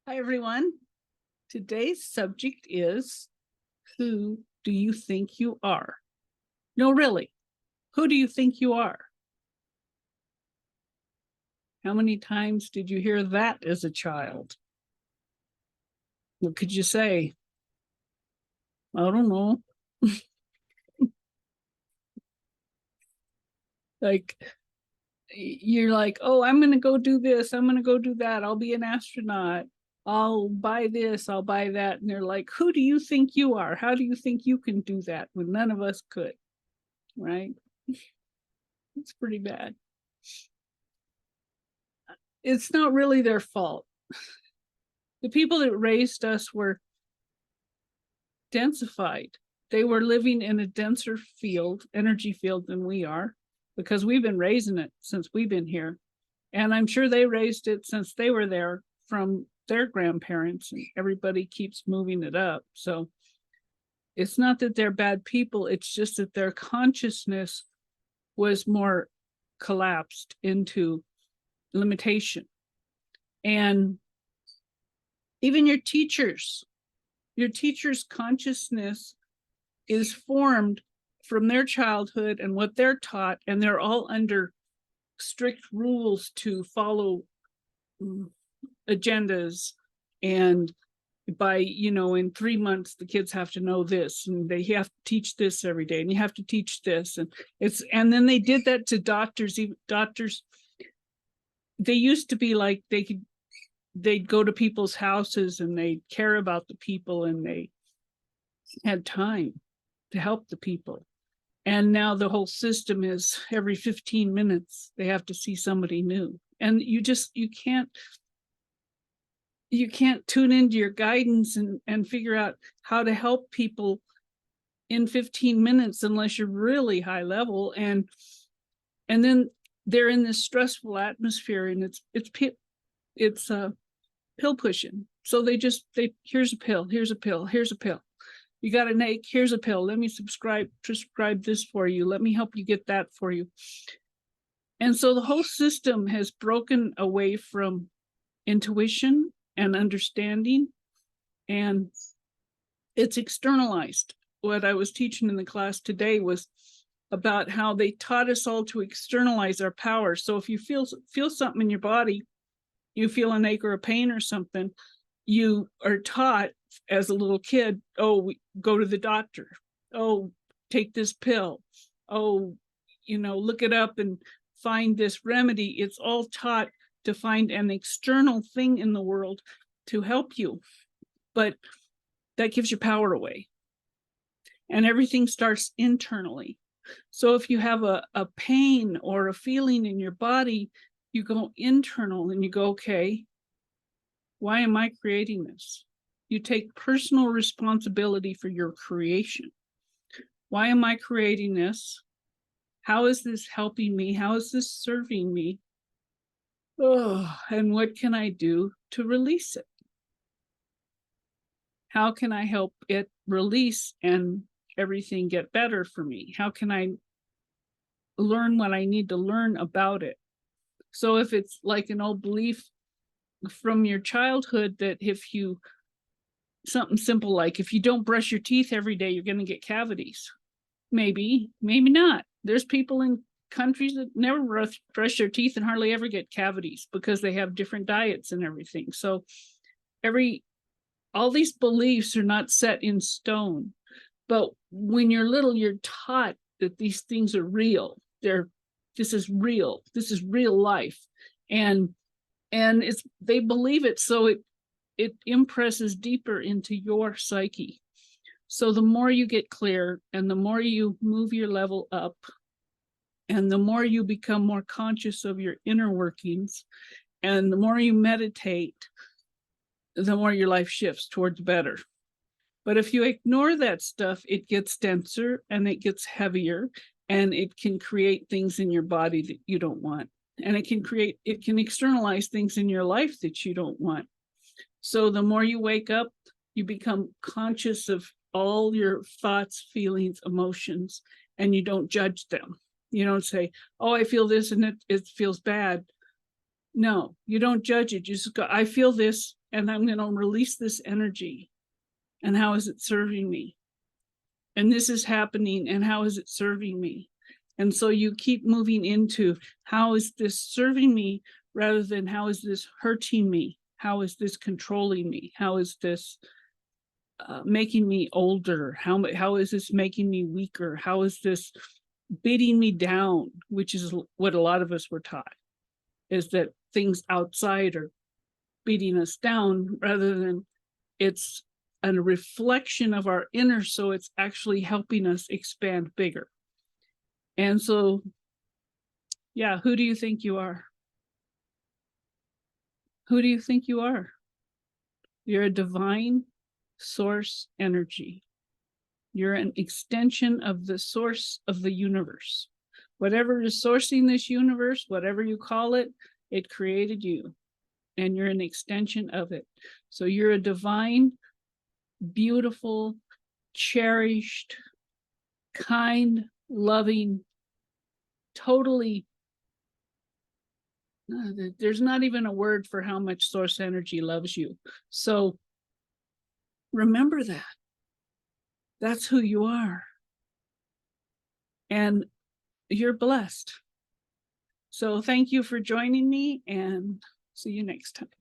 Hi, everyone. Today's subject is, who do you think you are? No, really, who do you think you are? How many times did you hear that as a child? What could you say? I don't know. Like, you're like, oh, I'm going to go do this. I'm going to go do that. I'll be an astronaut. I'll buy this. I'll buy that. And they're like, who do you think you are? How do you think you can do that when none of us could? Right? It's pretty bad. It's not really their fault. The people that raised us were densified. They were living in a denser field, energy field, than we are, because we've been raising it since we've been here. And I'm sure they raised it since they were there from their grandparents, and everybody keeps moving it up. So it's not that they're bad people, it's just that their consciousness was more collapsed into limitation. And even your teachers' consciousness is formed from their childhood and what they're taught, and they're all under strict rules to follow agendas. And by, in 3 months, the kids have to know this, and they have to teach this every day, and you have to teach this. And then they did that to doctors. Even doctors, they used to be like, they'd go to people's houses and they'd care about the people, and they had time to help the people. And now the whole system is every 15 minutes, they have to see somebody new. And you can't tune into your guidance and figure out how to help people in 15 minutes unless you're really high level. And then they're in this stressful atmosphere, and it's pill pushing. So here's a pill, here's a pill, here's a pill. You got an ache, here's a pill. Let me prescribe this for you. Let me help you get that for you. And so the whole system has broken away from intuition and understanding, and it's externalized. What I was teaching in the class today was about how they taught us all to externalize our power. So if you feel something in your body, you feel an ache or a pain or something, you are taught as a little kid, oh, go to the doctor. Oh, take this pill. Oh, look it up and find this remedy. It's all taught to find an external thing in the world to help you. But that gives your power away. And everything starts internally. So if you have a pain or a feeling in your body, you go internal and you go, okay, why am I creating this? You take personal responsibility for your creation. Why am I creating this? How is this helping me? How is this serving me? Oh, and what can I do to release it? How can I help it release and everything get better for me? How can I learn what I need to learn about it? So if it's like an old belief from your childhood that something simple like, if you don't brush your teeth every day, you're going to get cavities. Maybe not. There's people in countries that never brush their teeth and hardly ever get cavities because they have different diets and everything. So all these beliefs are not set in stone. But when you're little, you're taught that these things are real. This is real. This is real life. And they believe it, so it impresses deeper into your psyche. So the more you get clear, and the more you move your level up, and the more you become more conscious of your inner workings, and the more you meditate, the more your life shifts towards better. But if you ignore that stuff, it gets denser and it gets heavier, and it can create things in your body that you don't want. And it can externalize things in your life that you don't want. So the more you wake up, you become conscious of all your thoughts, feelings, emotions, and you don't judge them. You don't say, oh, I feel this and it feels bad. No, you don't judge it. You just go, I feel this. and I'm going to release this energy. And how is it serving me? And this is happening, and how is it serving me? And so you keep moving into, how is this serving me, rather than how is this hurting me? How is this controlling me? How is this making me older? How is this making me weaker? How is this beating me down? Which is what a lot of us were taught, is that things outside are beating us down, rather than it's a reflection of our inner, so it's actually helping us expand bigger. And so, yeah, who do you think you are? Who do you think you are? You're a divine source energy. You're an extension of the source of the universe. Whatever is sourcing this universe, whatever you call it, it created you, and you're an extension of it. So you're a divine, beautiful, cherished, kind, loving, totally, there's not even a word for how much source energy loves you. So remember that. That's who you are. And you're blessed. So thank you for joining me, and see you next time.